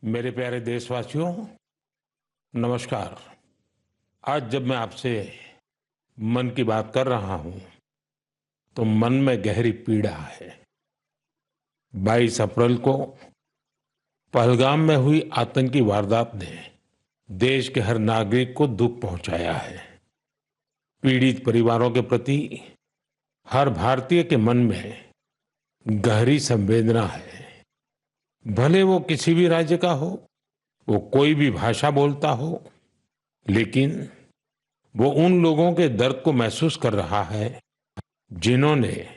मेरे प्यारे देशवासियों, नमस्कार। आज जब मैं आपसे मन की बात कर रहा हूं, तो मन में गहरी पीड़ा है। 22 अप्रैल को पहलगाम में हुई आतंकी वारदात ने देश के हर नागरिक को दुख पहुंचाया है। पीड़ित परिवारों के प्रति हर भारतीय के मन में गहरी संवेदना है। भले वो किसी भी राज्य का हो, वो कोई भी भाषा बोलता हो, लेकिन वो उन लोगों के दर्द को महसूस कर रहा है जिन्होंने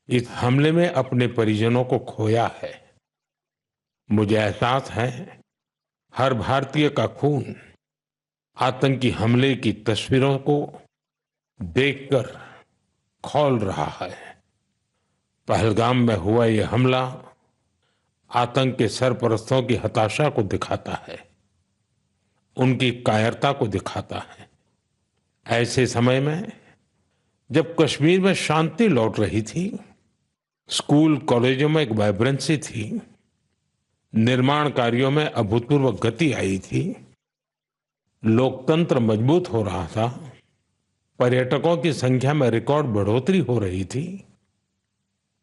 इस हमले में अपने परिजनों को खोया है। मुझे एहसास है, हर भारतीय का खून आतंकी हमले की तस्वीरों को देखकर खौल रहा है। पहलगाम में हुआ ये हमला आतंक के सरपरस्तों की हताशा को दिखाता है, उनकी कायरता को दिखाता है। ऐसे समय में जब कश्मीर में शांति लौट रही थी, स्कूल कॉलेजों में एक वाइब्रेंसी थी, निर्माण कार्यों में अभूतपूर्व गति आई थी, लोकतंत्र मजबूत हो रहा था, पर्यटकों की संख्या में रिकॉर्ड बढ़ोतरी हो रही थी,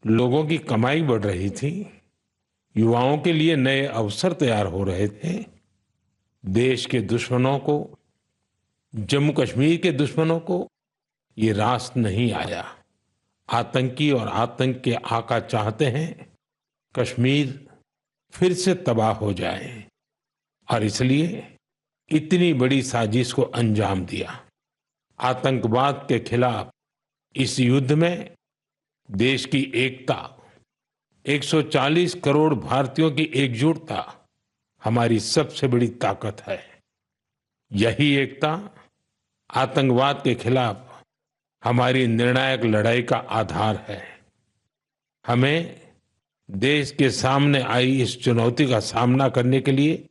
लोगों की कमाई बढ़ रही थी, युवाओं के लिए नए अवसर तैयार हो रहे थे, देश के दुश्मनों को, जम्मू कश्मीर के दुश्मनों को ये रास नहीं आया। आतंकी और आतंक के आका चाहते हैं कश्मीर फिर से तबाह हो जाए, और इसलिए इतनी बड़ी साजिश को अंजाम दिया। आतंकवाद के खिलाफ इस युद्ध में देश की एकता, 140 करोड़ भारतीयों की एकजुटता हमारी सबसे बड़ी ताकत है। यही एकता आतंकवाद के खिलाफ हमारी निर्णायक लड़ाई का आधार है। हमें देश के सामने आई इस चुनौती का सामना करने के लिए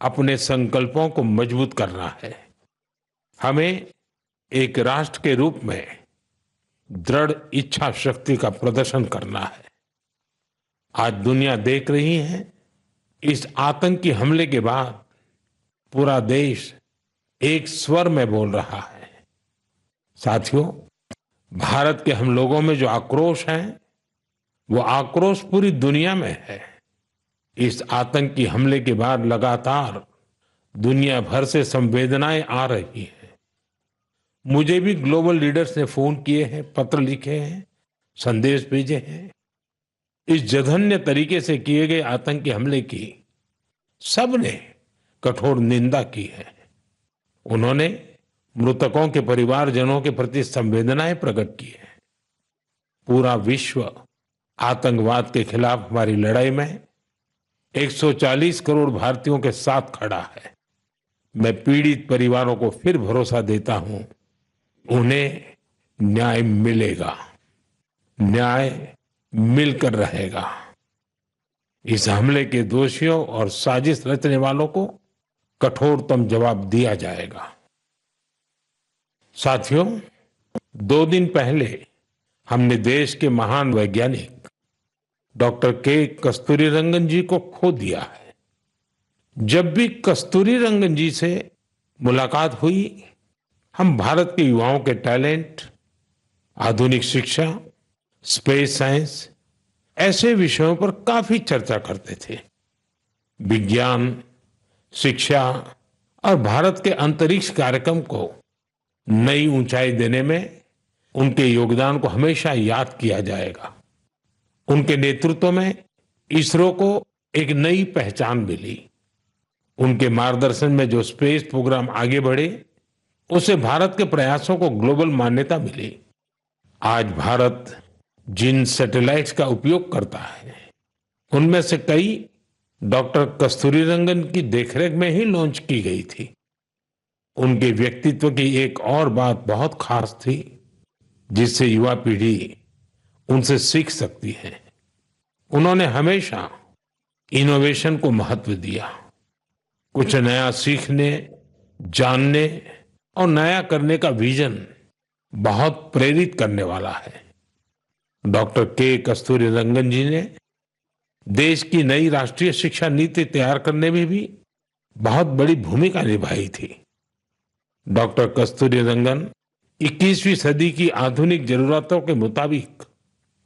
अपने संकल्पों को मजबूत करना है। हमें एक राष्ट्र के रूप में दृढ़ इच्छा शक्ति का प्रदर्शन करना है। आज दुनिया देख रही है, इस आतंकी हमले के बाद पूरा देश एक स्वर में बोल रहा है। साथियों, भारत के हम लोगों में जो आक्रोश है, वो आक्रोश पूरी दुनिया में है। इस आतंकी हमले के बाद लगातार दुनिया भर से संवेदनाएं आ रही हैं। मुझे भी ग्लोबल लीडर्स ने फोन किए हैं, पत्र लिखे हैं, संदेश भेजे हैं। इस जघन्य तरीके से किए गए आतंकी हमले की सबने कठोर निंदा की है। उन्होंने मृतकों के परिवारजनों के प्रति संवेदनाएं प्रकट की है। पूरा विश्व आतंकवाद के खिलाफ हमारी लड़ाई में 140 करोड़ भारतीयों के साथ खड़ा है। मैं पीड़ित परिवारों को फिर भरोसा देता हूं, उन्हें न्याय मिलेगा, न्याय मिलकर रहेगा। इस हमले के दोषियों और साजिश रचने वालों को कठोरतम जवाब दिया जाएगा। साथियों, 2 दिन पहले हमने देश के महान वैज्ञानिक डॉक्टर के कस्तूरीरंगन जी को खो दिया है। जब भी कस्तूरीरंगन जी से मुलाकात हुई, हम भारत के युवाओं के टैलेंट, आधुनिक शिक्षा, स्पेस साइंस, ऐसे विषयों पर काफी चर्चा करते थे। विज्ञान, शिक्षा और भारत के अंतरिक्ष कार्यक्रम को नई ऊंचाई देने में उनके योगदान को हमेशा याद किया जाएगा। उनके नेतृत्व में इसरो को एक नई पहचान मिली। उनके मार्गदर्शन में जो स्पेस प्रोग्राम आगे बढ़े, उससे भारत के प्रयासों को ग्लोबल मान्यता मिली। आज भारत जिन सैटेलाइट्स का उपयोग करता है, उनमें से कई डॉक्टर कस्तूरीरंगन की देखरेख में ही लॉन्च की गई थी। उनके व्यक्तित्व की एक और बात बहुत खास थी, जिससे युवा पीढ़ी उनसे सीख सकती है। उन्होंने हमेशा इनोवेशन को महत्व दिया। कुछ नया सीखने, जानने और नया करने का विजन बहुत प्रेरित करने वाला है। डॉक्टर के कस्तूरीरंगन जी ने देश की नई राष्ट्रीय शिक्षा नीति तैयार करने में भी बहुत बड़ी भूमिका निभाई थी। डॉक्टर कस्तूरीरंगन 21वीं सदी की आधुनिक जरूरतों के मुताबिक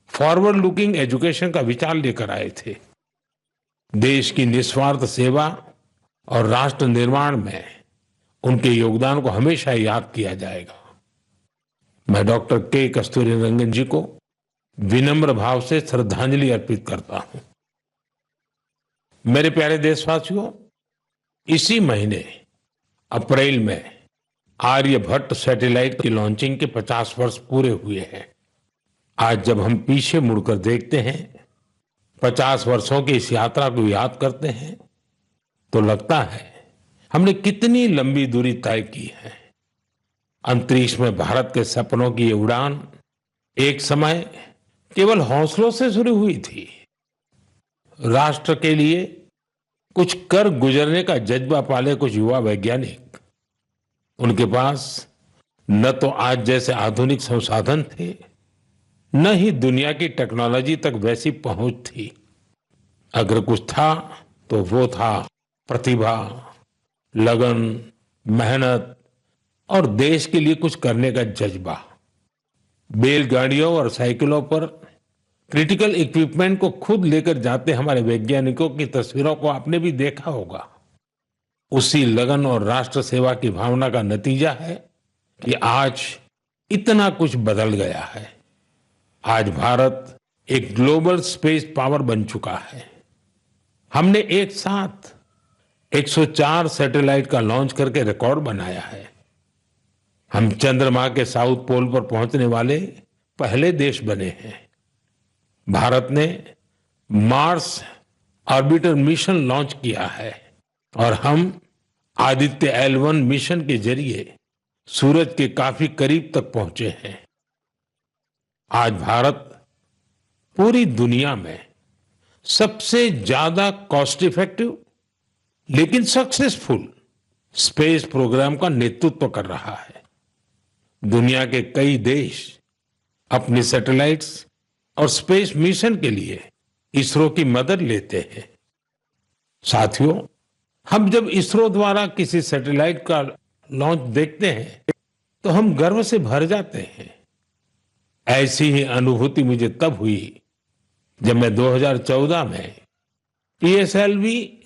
फॉरवर्ड लुकिंग एजुकेशन का विचार लेकर आए थे। देश की निस्वार्थ सेवा और राष्ट्र निर्माण में उनके योगदान को हमेशा याद किया जाएगा। मैं डॉक्टर के कस्तूरीरंगन जी को विनम्र भाव से श्रद्धांजलि अर्पित करता हूं। मेरे प्यारे देशवासियों, इसी महीने अप्रैल में आर्यभट्ट सैटेलाइट की लॉन्चिंग के 50 वर्ष पूरे हुए हैं। आज जब हम पीछे मुड़कर देखते हैं, 50 वर्षों की इस यात्रा को याद करते हैं, तो लगता है हमने कितनी लंबी दूरी तय की है। अंतरिक्ष में भारत के सपनों की ये उड़ान एक समय केवल हौसलों से शुरू हुई थी। राष्ट्र के लिए कुछ कर गुजरने का जज्बा पाले कुछ युवा वैज्ञानिक, उनके पास न तो आज जैसे आधुनिक संसाधन थे, न ही दुनिया की टेक्नोलॉजी तक वैसी पहुंच थी। अगर कुछ था तो वो था प्रतिभा, लगन, मेहनत और देश के लिए कुछ करने का जज्बा। बैलगाड़ियों और साइकिलों पर क्रिटिकल इक्विपमेंट को खुद लेकर जाते हमारे वैज्ञानिकों की तस्वीरों को आपने भी देखा होगा। उसी लगन और राष्ट्र सेवा की भावना का नतीजा है कि आज इतना कुछ बदल गया है। आज भारत एक ग्लोबल स्पेस पावर बन चुका है। हमने एक साथ 104 सैटेलाइट का लॉन्च करके रिकॉर्ड बनाया है। हम चंद्रमा के साउथ पोल पर पहुंचने वाले पहले देश बने हैं। भारत ने मार्स ऑर्बिटर मिशन लॉन्च किया है और हम आदित्य L1 मिशन के जरिए सूरज के काफी करीब तक पहुंचे हैं। आज भारत पूरी दुनिया में सबसे ज्यादा कॉस्ट इफेक्टिव लेकिन सक्सेसफुल स्पेस प्रोग्राम का नेतृत्व कर रहा है। दुनिया के कई देश अपनी सैटेलाइट्स और स्पेस मिशन के लिए इसरो की मदद लेते हैं। साथियों, हम जब इसरो द्वारा किसी सैटेलाइट का लॉन्च देखते हैं तो हम गर्व से भर जाते हैं। ऐसी ही अनुभूति मुझे तब हुई जब मैं 2014 में PSLV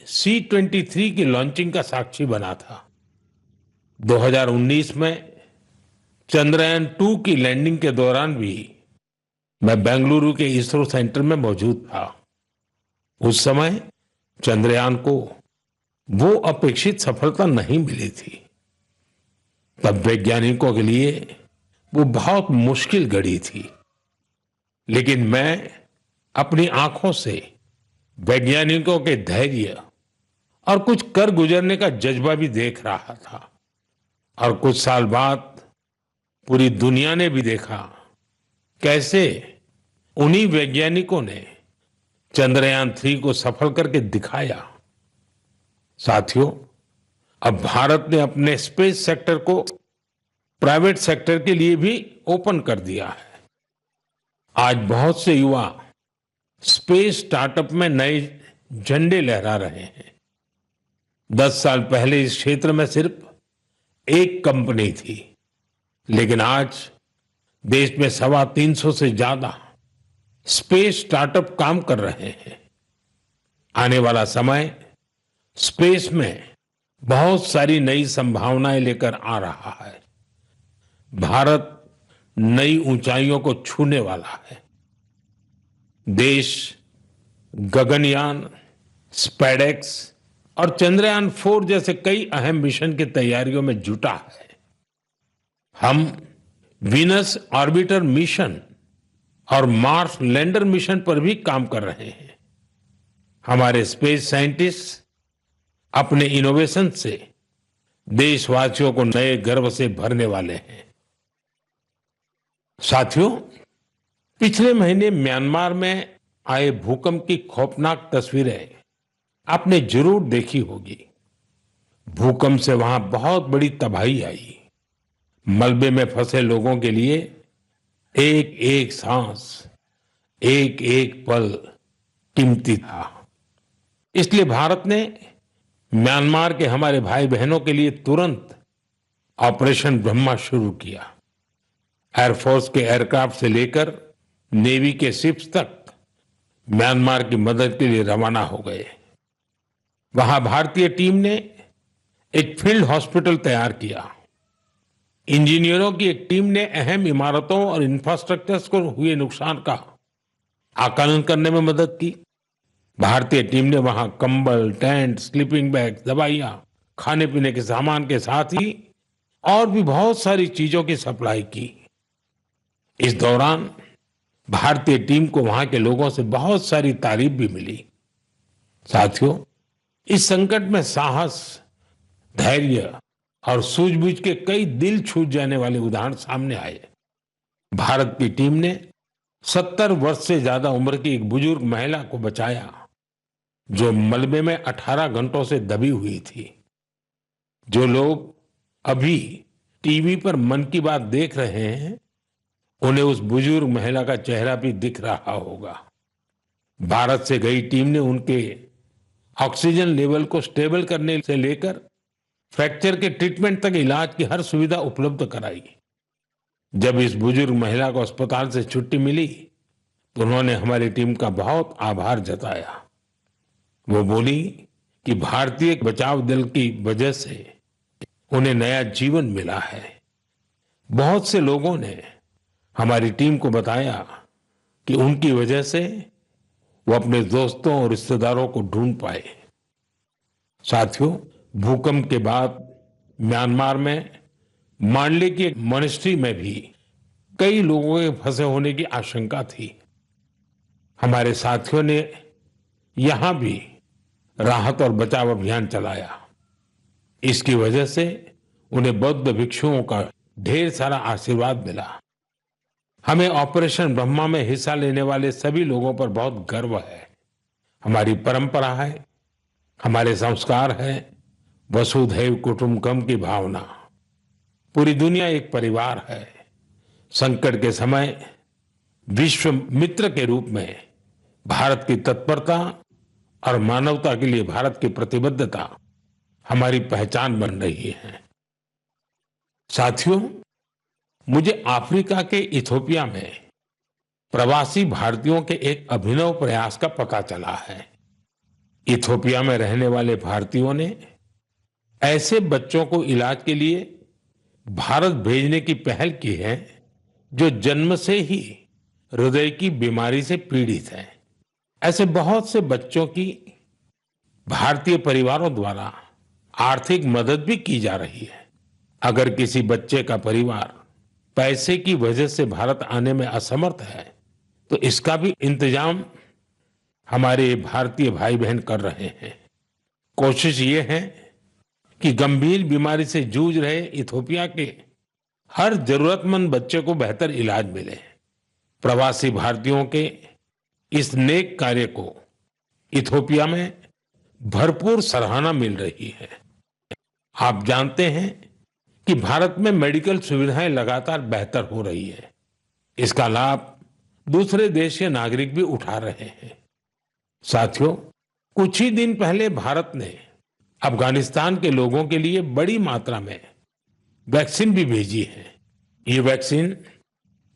C-23 की लॉन्चिंग का साक्षी बना था। 2019 में चंद्रयान 2 की लैंडिंग के दौरान भी मैं बेंगलुरु के इसरो सेंटर में मौजूद था। उस समय चंद्रयान को वो अपेक्षित सफलता नहीं मिली थी। तब वैज्ञानिकों के लिए वो बहुत मुश्किल घड़ी थी, लेकिन मैं अपनी आंखों से वैज्ञानिकों के धैर्य और कुछ कर गुजरने का जज्बा भी देख रहा था। और कुछ साल बाद पूरी दुनिया ने भी देखा कैसे उन्हीं वैज्ञानिकों ने चंद्रयान 3 को सफल करके दिखाया। साथियों, अब भारत ने अपने स्पेस सेक्टर को प्राइवेट सेक्टर के लिए भी ओपन कर दिया है। आज बहुत से युवा स्पेस स्टार्टअप में नए झंडे लहरा रहे हैं। 10 साल पहले इस क्षेत्र में सिर्फ एक कंपनी थी, लेकिन आज देश में 350 से ज्यादा स्पेस स्टार्टअप काम कर रहे हैं। आने वाला समय स्पेस में बहुत सारी नई संभावनाएं लेकर आ रहा है। भारत नई ऊंचाइयों को छूने वाला है। देश गगनयान, स्पेडेक्स और चंद्रयान 4 जैसे कई अहम मिशन की तैयारियों में जुटा है। हम वीनस ऑर्बिटर मिशन और मार्स लैंडर मिशन पर भी काम कर रहे हैं। हमारे स्पेस साइंटिस्ट अपने इनोवेशन से देशवासियों को नए गर्व से भरने वाले हैं। साथियों, पिछले महीने म्यांमार में आए भूकंप की खौफनाक तस्वीरें आपने जरूर देखी होगी। भूकंप से वहां बहुत बड़ी तबाही आई। मलबे में फंसे लोगों के लिए एक एक सांस, एक एक पल कीमती था। इसलिए भारत ने म्यांमार के हमारे भाई बहनों के लिए तुरंत ऑपरेशन ब्रह्मा शुरू किया। एयरफोर्स के एयरक्राफ्ट से लेकर नेवी के शिप्स तक म्यांमार की मदद के लिए रवाना हो गए। वहां भारतीय टीम ने एक फील्ड हॉस्पिटल तैयार किया। इंजीनियरों की एक टीम ने अहम इमारतों और इंफ्रास्ट्रक्चर्स को हुए नुकसान का आकलन करने में मदद की। भारतीय टीम ने वहां कंबल, टेंट, स्लीपिंग बैग, दवाइयां, खाने पीने के सामान के साथ ही और भी बहुत सारी चीजों की सप्लाई की। इस दौरान भारतीय टीम को वहां के लोगों से बहुत सारी तारीफ भी मिली। साथियों, इस संकट में साहस, धैर्य और सूझबूझ के कई दिल छू जाने वाले उदाहरण सामने आए। भारत की टीम ने 70 वर्ष से ज्यादा उम्र की एक बुजुर्ग महिला को बचाया, जो मलबे में 18 घंटों से दबी हुई थी। जो लोग अभी टीवी पर मन की बात देख रहे हैं, उन्हें उस बुजुर्ग महिला का चेहरा भी दिख रहा होगा। भारत से गई टीम ने उनके ऑक्सीजन लेवल को स्टेबल करने से लेकर फ्रैक्चर के ट्रीटमेंट तक इलाज की हर सुविधा उपलब्ध कराई। जब इस बुजुर्ग महिला को अस्पताल से छुट्टी मिली तो उन्होंने हमारी टीम का बहुत आभार जताया। वो बोली कि भारतीय बचाव दल की वजह से उन्हें नया जीवन मिला है। बहुत से लोगों ने हमारी टीम को बताया कि उनकी वजह से वो अपने दोस्तों और रिश्तेदारों को ढूंढ पाए। साथियों, भूकंप के बाद म्यांमार में मांडले की एक मॉनेस्ट्री में भी कई लोगों के फंसे होने की आशंका थी। हमारे साथियों ने यहां भी राहत और बचाव अभियान चलाया। इसकी वजह से उन्हें बौद्ध भिक्षुओं का ढेर सारा आशीर्वाद मिला। हमें ऑपरेशन ब्रह्मा में हिस्सा लेने वाले सभी लोगों पर बहुत गर्व है। हमारी परंपरा है, हमारे संस्कार है, वसुधैव कुटुंबकम की भावना। पूरी दुनिया एक परिवार है। संकट के समय विश्व मित्र के रूप में भारत की तत्परता और मानवता के लिए भारत की प्रतिबद्धता हमारी पहचान बन रही है। साथियों, मुझे अफ्रीका के इथियोपिया में प्रवासी भारतीयों के एक अभिनव प्रयास का पता चला है। इथियोपिया में रहने वाले भारतीयों ने ऐसे बच्चों को इलाज के लिए भारत भेजने की पहल की है जो जन्म से ही हृदय की बीमारी से पीड़ित हैं। ऐसे बहुत से बच्चों की भारतीय परिवारों द्वारा आर्थिक मदद भी की जा रही है। अगर किसी बच्चे का परिवार पैसे की वजह से भारत आने में असमर्थ है तो इसका भी इंतजाम हमारे भारतीय भाई बहन कर रहे हैं। कोशिश ये है कि गंभीर बीमारी से जूझ रहे इथियोपिया के हर जरूरतमंद बच्चे को बेहतर इलाज मिले। प्रवासी भारतीयों के इस नेक कार्य को इथियोपिया में भरपूर सराहना मिल रही है। आप जानते हैं कि भारत में मेडिकल सुविधाएं लगातार बेहतर हो रही है। इसका लाभ दूसरे देश के नागरिक भी उठा रहे हैं। साथियों, कुछ ही दिन पहले भारत ने अफगानिस्तान के लोगों के लिए बड़ी मात्रा में वैक्सीन भी भेजी है। ये vaccine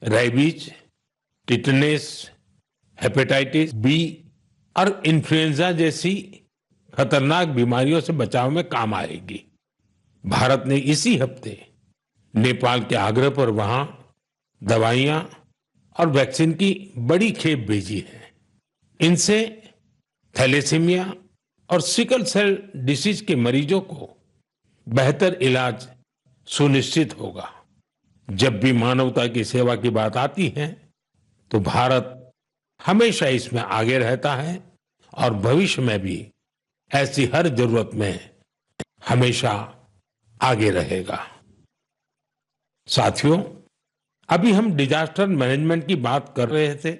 rabies, tetanus, hepatitis B और इन्फ्लुएंजा जैसी खतरनाक बीमारियों से बचाव में काम आएगी। भारत ने इसी हफ्ते नेपाल के आग्रह पर वहां दवाइयां और वैक्सीन की बड़ी खेप भेजी है। इनसे थैलेसीमिया और सिकल सेल डिसीज के मरीजों को बेहतर इलाज सुनिश्चित होगा। जब भी मानवता की सेवा की बात आती है तो भारत हमेशा इसमें आगे रहता है और भविष्य में भी ऐसी हर जरूरत में हमेशा आगे रहेगा। साथियों, अभी हम डिजास्टर मैनेजमेंट की बात कर रहे थे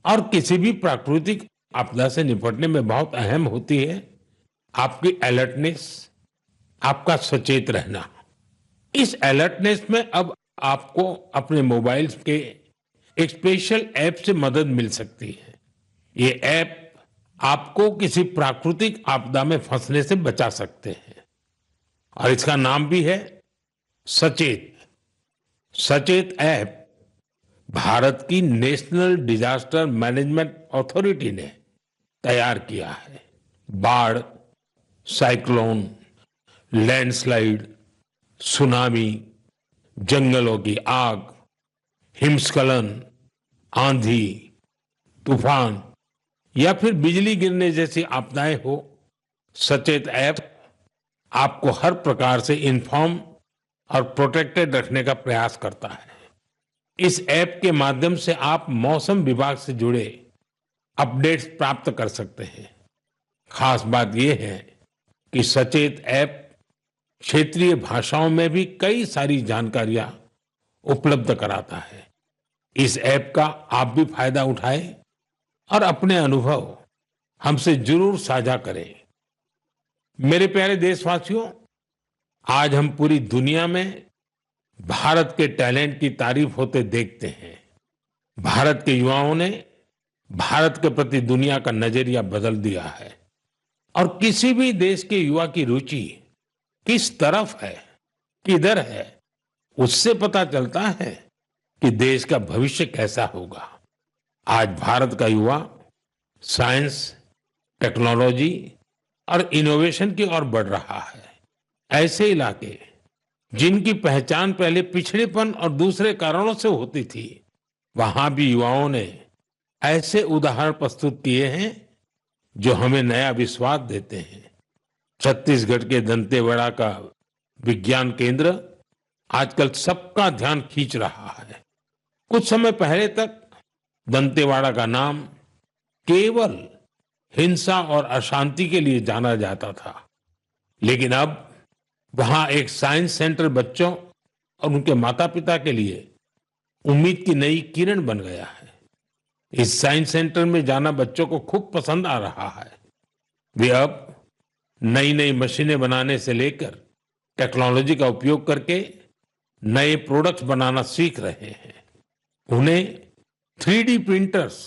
और किसी भी प्राकृतिक आपदा से निपटने में बहुत अहम होती है आपकी अलर्टनेस, आपका सचेत रहना। इस अलर्टनेस में अब आपको अपने मोबाइल के एक स्पेशल ऐप से मदद मिल सकती है। ये ऐप आपको किसी प्राकृतिक आपदा में फंसने से बचा सकते हैं और इसका नाम भी है सचेत। सचेत ऐप भारत की नेशनल डिजास्टर मैनेजमेंट अथॉरिटी ने तैयार किया है। बाढ़, साइक्लोन, लैंडस्लाइड, सुनामी, जंगलों की आग, हिमस्खलन, आंधी, तूफान या फिर बिजली गिरने जैसी आपदाएं हो, सचेत ऐप आपको हर प्रकार से इन्फॉर्म और प्रोटेक्टेड रखने का प्रयास करता है। इस ऐप के माध्यम से आप मौसम विभाग से जुड़े अपडेट्स प्राप्त कर सकते हैं। खास बात यह है कि सचेत ऐप क्षेत्रीय भाषाओं में भी कई सारी जानकारियां उपलब्ध कराता है। इस ऐप का आप भी फायदा उठाएं और अपने अनुभव हमसे जरूर साझा करें। मेरे प्यारे देशवासियों, आज हम पूरी दुनिया में भारत के टैलेंट की तारीफ होते देखते हैं। भारत के युवाओं ने भारत के प्रति दुनिया का नजरिया बदल दिया है और किसी भी देश के युवा की रुचि किस तरफ है, किधर है, उससे पता चलता है कि देश का भविष्य कैसा होगा। आज भारत का युवा साइंस, टेक्नोलॉजी और इनोवेशन की ओर बढ़ रहा है। ऐसे इलाके जिनकी पहचान पहले पिछड़ेपन और दूसरे कारणों से होती थी, वहां भी युवाओं ने ऐसे उदाहरण प्रस्तुत किए हैं जो हमें नया विश्वास देते हैं। छत्तीसगढ़ के दंतेवाड़ा का विज्ञान केंद्र आजकल सबका ध्यान खींच रहा है। कुछ समय पहले तक दंतेवाड़ा का नाम केवल हिंसा और अशांति के लिए जाना जाता था, लेकिन अब वहां एक साइंस सेंटर बच्चों और उनके माता पिता के लिए उम्मीद की नई किरण बन गया है। इस साइंस सेंटर में जाना बच्चों को खूब पसंद आ रहा है। वे अब नई नई मशीनें बनाने से लेकर टेक्नोलॉजी का उपयोग करके नए प्रोडक्ट्स बनाना सीख रहे हैं। उन्हें 3D प्रिंटर्स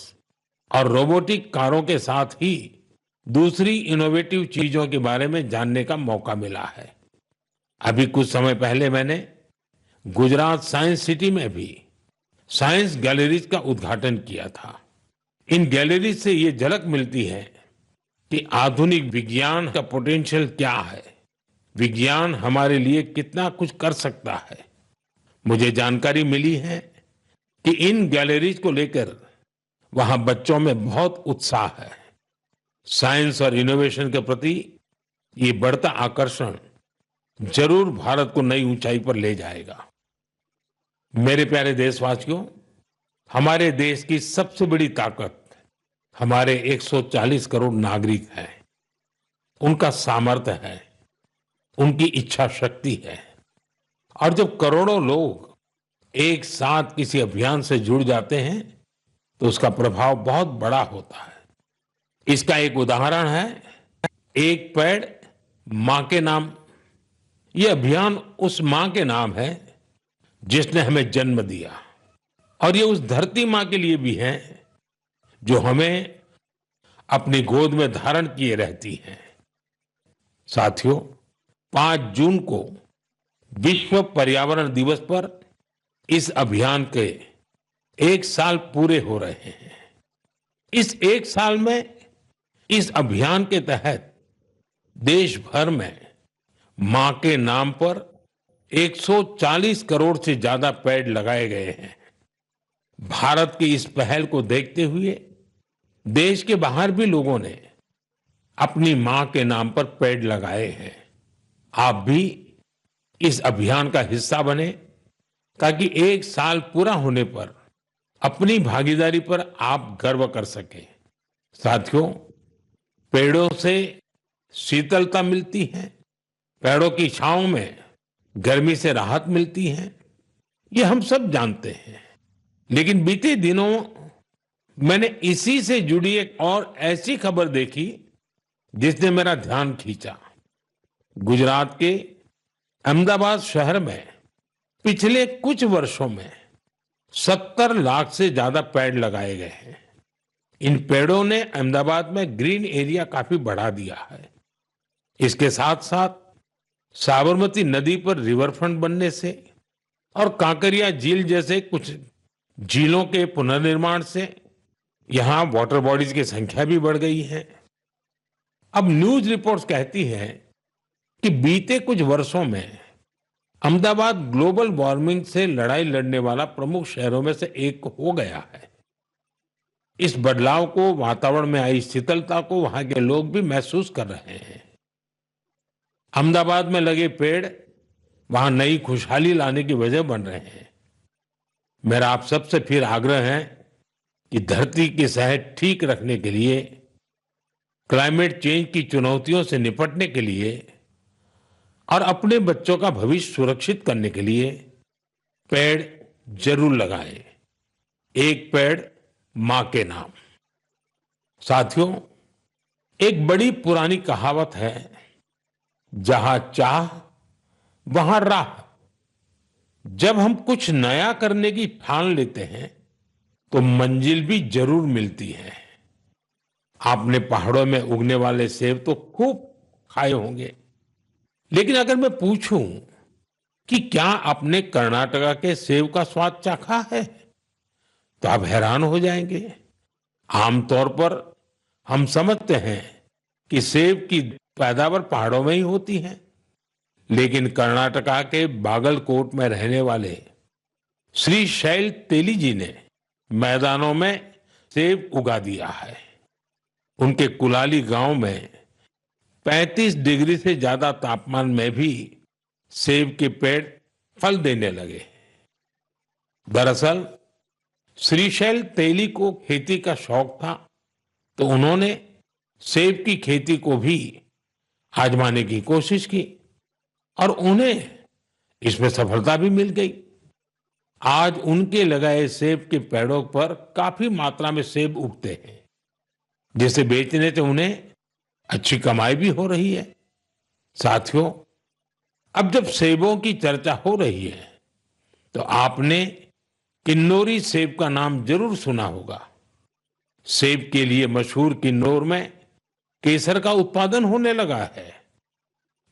और रोबोटिक कारों के साथ ही दूसरी इनोवेटिव चीजों के बारे में जानने का मौका मिला है। अभी कुछ समय पहले मैंने गुजरात साइंस सिटी में भी साइंस गैलरीज का उद्घाटन किया था। इन गैलरीज से ये झलक मिलती है कि आधुनिक विज्ञान का पोटेंशियल क्या है, विज्ञान हमारे लिए कितना कुछ कर सकता है। मुझे जानकारी मिली है कि इन गैलरीज को लेकर वहां बच्चों में बहुत उत्साह है। साइंस और इनोवेशन के प्रति ये बढ़ता आकर्षण जरूर भारत को नई ऊंचाई पर ले जाएगा। मेरे प्यारे देशवासियों, हमारे देश की सबसे बड़ी ताकत हमारे 140 करोड़ नागरिक हैं। उनका सामर्थ्य है, उनकी इच्छा शक्ति है। और जब करोड़ों लोग एक साथ किसी अभियान से जुड़ जाते हैं तो उसका प्रभाव बहुत बड़ा होता है। इसका एक उदाहरण है एक पेड़ मां के नाम। ये अभियान उस मां के नाम है जिसने हमें जन्म दिया, और ये उस धरती मां के लिए भी है जो हमें अपनी गोद में धारण किए रहती है। साथियों, 5 जून को विश्व पर्यावरण दिवस पर इस अभियान के 1 साल पूरे हो रहे हैं। इस 1 साल में इस अभियान के तहत देश भर में मां के नाम पर 140 करोड़ से ज्यादा पेड़ लगाए गए हैं। भारत की इस पहल को देखते हुए देश के बाहर भी लोगों ने अपनी मां के नाम पर पेड़ लगाए हैं। आप भी इस अभियान का हिस्सा बने ताकि 1 साल पूरा होने पर अपनी भागीदारी पर आप गर्व कर सकें। साथियों, पेड़ों से शीतलता मिलती है, पेड़ों की छांव में गर्मी से राहत मिलती है, ये हम सब जानते हैं। लेकिन बीते दिनों मैंने इसी से जुड़ी एक और ऐसी खबर देखी जिसने मेरा ध्यान खींचा। गुजरात के अहमदाबाद शहर में पिछले कुछ वर्षों में 70 लाख से ज्यादा पेड़ लगाए गए हैं। इन पेड़ों ने अहमदाबाद में ग्रीन एरिया काफी बढ़ा दिया है। इसके साथ साथ साबरमती नदी पर रिवरफ्रंट बनने से और कांकरिया झील जैसे कुछ झीलों के पुनर्निर्माण से यहाँ वाटर बॉडीज की संख्या भी बढ़ गई है। अब न्यूज रिपोर्ट्स कहती हैं कि बीते कुछ वर्षों में अहमदाबाद ग्लोबल वार्मिंग से लड़ाई लड़ने वाला प्रमुख शहरों में से एक हो गया है। इस बदलाव को, वातावरण में आई शीतलता को वहां के लोग भी महसूस कर रहे हैं। अहमदाबाद में लगे पेड़ वहां नई खुशहाली लाने की वजह बन रहे हैं। मेरा आप सबसे फिर आग्रह है कि धरती की सेहत ठीक रखने के लिए, क्लाइमेट चेंज की चुनौतियों से निपटने के लिए और अपने बच्चों का भविष्य सुरक्षित करने के लिए पेड़ जरूर लगाएं। एक पेड़ मां के नाम। साथियों, एक बड़ी पुरानी कहावत है, जहां चाह वहां राह। जब हम कुछ नया करने की ठान लेते हैं तो मंजिल भी जरूर मिलती है। आपने पहाड़ों में उगने वाले सेब तो खूब खाए होंगे, लेकिन अगर मैं पूछूं कि क्या आपने कर्नाटका के सेब का स्वाद चाखा है, तो आप हैरान हो जाएंगे। आमतौर पर हम समझते हैं कि सेब की पैदावार पहाड़ों में ही होती है, लेकिन कर्नाटका के बागलकोट में रहने वाले श्री शैल तेली जी ने मैदानों में सेब उगा दिया है। उनके कुलाली गांव में 35 डिग्री से ज्यादा तापमान में भी सेब के पेड़ फल देने लगे। दरअसल श्रीशैल तेली को खेती का शौक था, तो उन्होंने सेब की खेती को भी आजमाने की कोशिश की और उन्हें इसमें सफलता भी मिल गई। आज उनके लगाए सेब के पेड़ों पर काफी मात्रा में सेब उगते हैं, जिसे बेचने से उन्हें अच्छी कमाई भी हो रही है। साथियों, अब जब सेबों की चर्चा हो रही है तो आपने किन्नौरी सेब का नाम जरूर सुना होगा। सेब के लिए मशहूर किन्नौर में केसर का उत्पादन होने लगा है।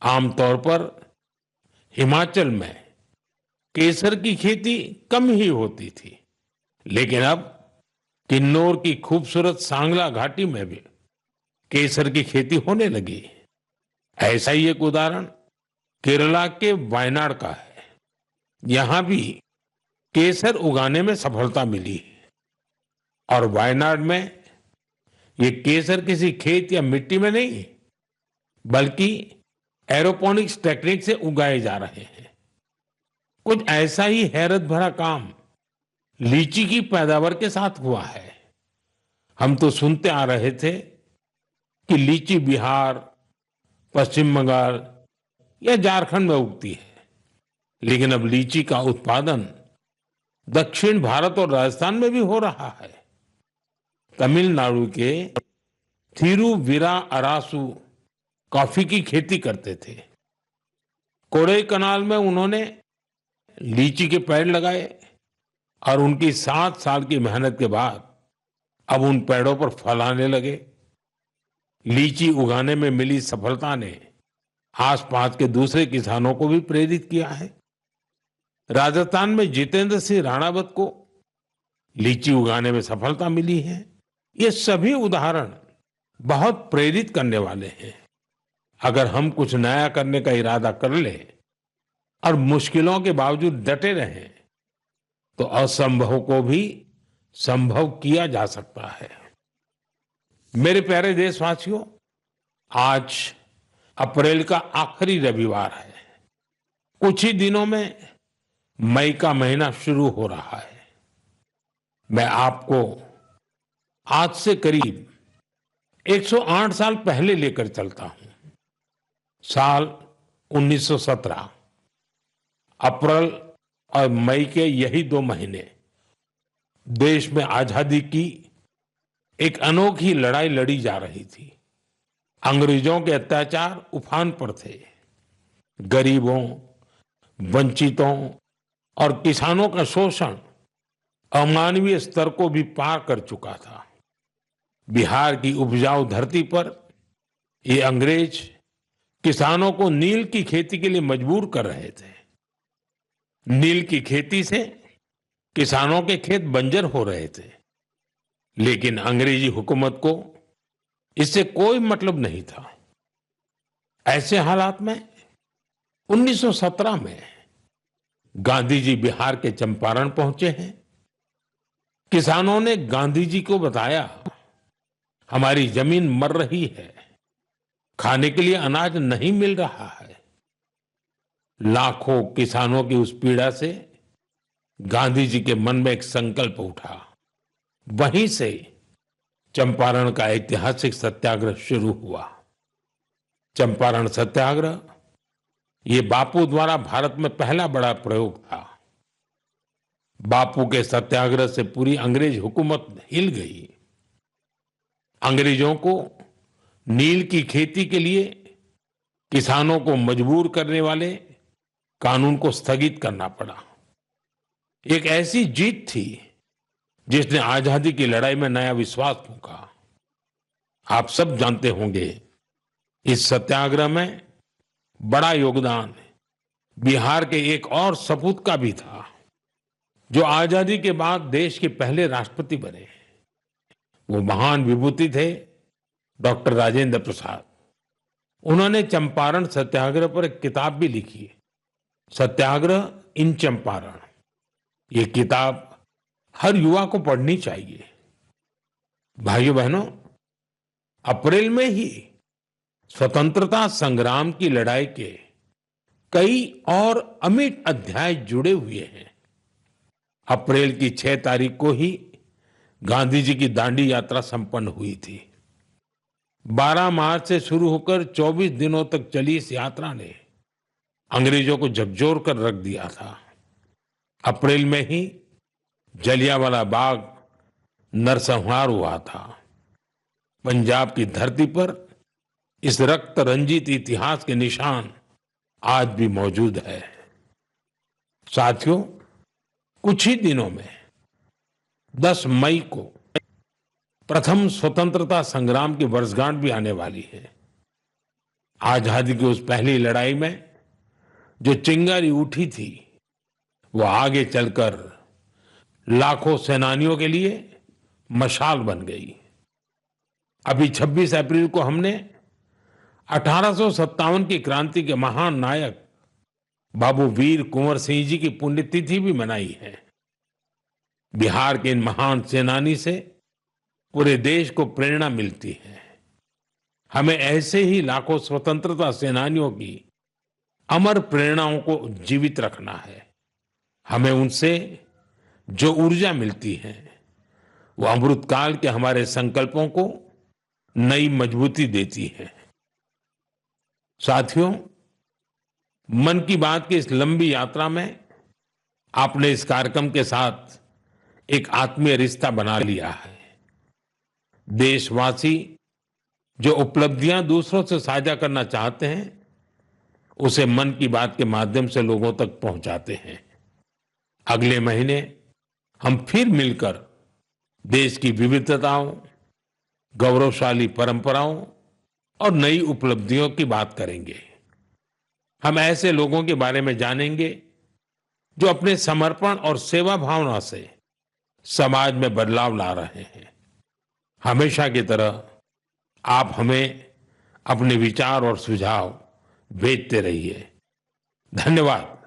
आमतौर पर हिमाचल में केसर की खेती कम ही होती थी, लेकिन अब किन्नौर की खूबसूरत सांगला घाटी में भी केसर की खेती होने लगी। ऐसा ही एक उदाहरण केरला के वायनाड का है। यहां भी केसर उगाने में सफलता मिली और वायनाड में ये केसर किसी खेत या मिट्टी में नहीं, बल्कि एरोपोनिक्स टेक्निक से उगाए जा रहे हैं। कुछ ऐसा ही हैरत भरा काम लीची की पैदावार के साथ हुआ है। हम तो सुनते आ रहे थे कि लीची बिहार, पश्चिम बंगाल या झारखंड में उगती है, लेकिन अब लीची का उत्पादन दक्षिण भारत और राजस्थान में भी हो रहा है। तमिलनाडु के थिरुवीरा अरासू कॉफी की खेती करते थे। कोडाईकनाल में उन्होंने लीची के पेड़ लगाए और उनकी 7 साल की मेहनत के बाद अब उन पेड़ों पर फल आने लगे। लीची उगाने में मिली सफलता ने आसपास के दूसरे किसानों को भी प्रेरित किया है। राजस्थान में जितेंद्र सिंह राणावत को लीची उगाने में सफलता मिली है। ये सभी उदाहरण बहुत प्रेरित करने वाले हैं। अगर हम कुछ नया करने का इरादा कर लें और मुश्किलों के बावजूद डटे रहें, तो असंभव को भी संभव किया जा सकता है। मेरे प्यारे देशवासियों, आज अप्रैल का आखिरी रविवार है। कुछ ही दिनों में मई का महीना शुरू हो रहा है। मैं आपको आज से करीब 108 साल पहले लेकर चलता हूं। साल 1917। अप्रैल और मई के यही 2 महीने देश में आजादी की एक अनोखी लड़ाई लड़ी जा रही थी। अंग्रेजों के अत्याचार उफान पर थे। गरीबों, वंचितों और किसानों का शोषण अमानवीय स्तर को भी पार कर चुका था। बिहार की उपजाऊ धरती पर ये अंग्रेज किसानों को नील की खेती के लिए मजबूर कर रहे थे। नील की खेती से किसानों के खेत बंजर हो रहे थे, लेकिन अंग्रेजी हुकूमत को इससे कोई मतलब नहीं था। ऐसे हालात में 1917 में गांधी जी बिहार के चंपारण पहुंचे हैं। किसानों ने गांधी जी को बताया, हमारी जमीन मर रही है, खाने के लिए अनाज नहीं मिल रहा है। लाखों किसानों की उस पीड़ा से गांधी जी के मन में एक संकल्प उठा। वहीं से चंपारण का ऐतिहासिक सत्याग्रह शुरू हुआ। चंपारण सत्याग्रह ये बापू द्वारा भारत में पहला बड़ा प्रयोग था। बापू के सत्याग्रह से पूरी अंग्रेज हुकूमत हिल गई। अंग्रेजों को नील की खेती के लिए किसानों को मजबूर करने वाले कानून को स्थगित करना पड़ा। एक ऐसी जीत थी जिसने आजादी की लड़ाई में नया विश्वास फूंका। आप सब जानते होंगे, इस सत्याग्रह में बड़ा योगदान बिहार के एक और सपूत का भी था, जो आजादी के बाद देश के पहले राष्ट्रपति बने। वो महान विभूति थे डॉक्टर राजेंद्र प्रसाद। उन्होंने चंपारण सत्याग्रह पर एक किताब भी लिखी, सत्याग्रह इन चंपारण। ये किताब हर युवा को पढ़नी चाहिए। भाइयों बहनों, अप्रैल में ही स्वतंत्रता संग्राम की लड़ाई के कई और अमिट अध्याय जुड़े हुए हैं। अप्रैल की 6 तारीख को ही गांधी जी की दांडी यात्रा संपन्न हुई थी। 12 मार्च से शुरू होकर 24 दिनों तक चली इस यात्रा ने अंग्रेजों को झकझोर कर रख दिया था। अप्रैल में ही जलियांवाला बाग नरसंहार हुआ था। पंजाब की धरती पर इस रक्त रंजित इतिहास के निशान आज भी मौजूद है। साथियों, कुछ ही दिनों में 10 मई को प्रथम स्वतंत्रता संग्राम की वर्षगांठ भी आने वाली है। आजादी की उस पहली लड़ाई में जो चिंगारी उठी थी, वो आगे चलकर लाखों सेनानियों के लिए मशाल बन गई। अभी 26 अप्रैल को हमने 1857 की क्रांति के महान नायक बाबू वीर कुंवर सिंह जी की पुण्यतिथि भी मनाई है। बिहार के इन महान सेनानी से पूरे देश को प्रेरणा मिलती है। हमें ऐसे ही लाखों स्वतंत्रता सेनानियों की अमर प्रेरणाओं को जीवित रखना है। हमें उनसे जो ऊर्जा मिलती है, वो अमृतकाल के हमारे संकल्पों को नई मजबूती देती है। साथियों, मन की बात की इस लंबी यात्रा में आपने इस कार्यक्रम के साथ एक आत्मीय रिश्ता बना लिया है। देशवासी जो उपलब्धियां दूसरों से साझा करना चाहते हैं, उसे मन की बात के माध्यम से लोगों तक पहुंचाते हैं। अगले महीने हम फिर मिलकर देश की विविधताओं, गौरवशाली परंपराओं और नई उपलब्धियों की बात करेंगे। हम ऐसे लोगों के बारे में जानेंगे जो अपने समर्पण और सेवा भावना से समाज में बदलाव ला रहे हैं। हमेशा की तरह आप हमें अपने विचार और सुझाव भेजते रहिए। धन्यवाद।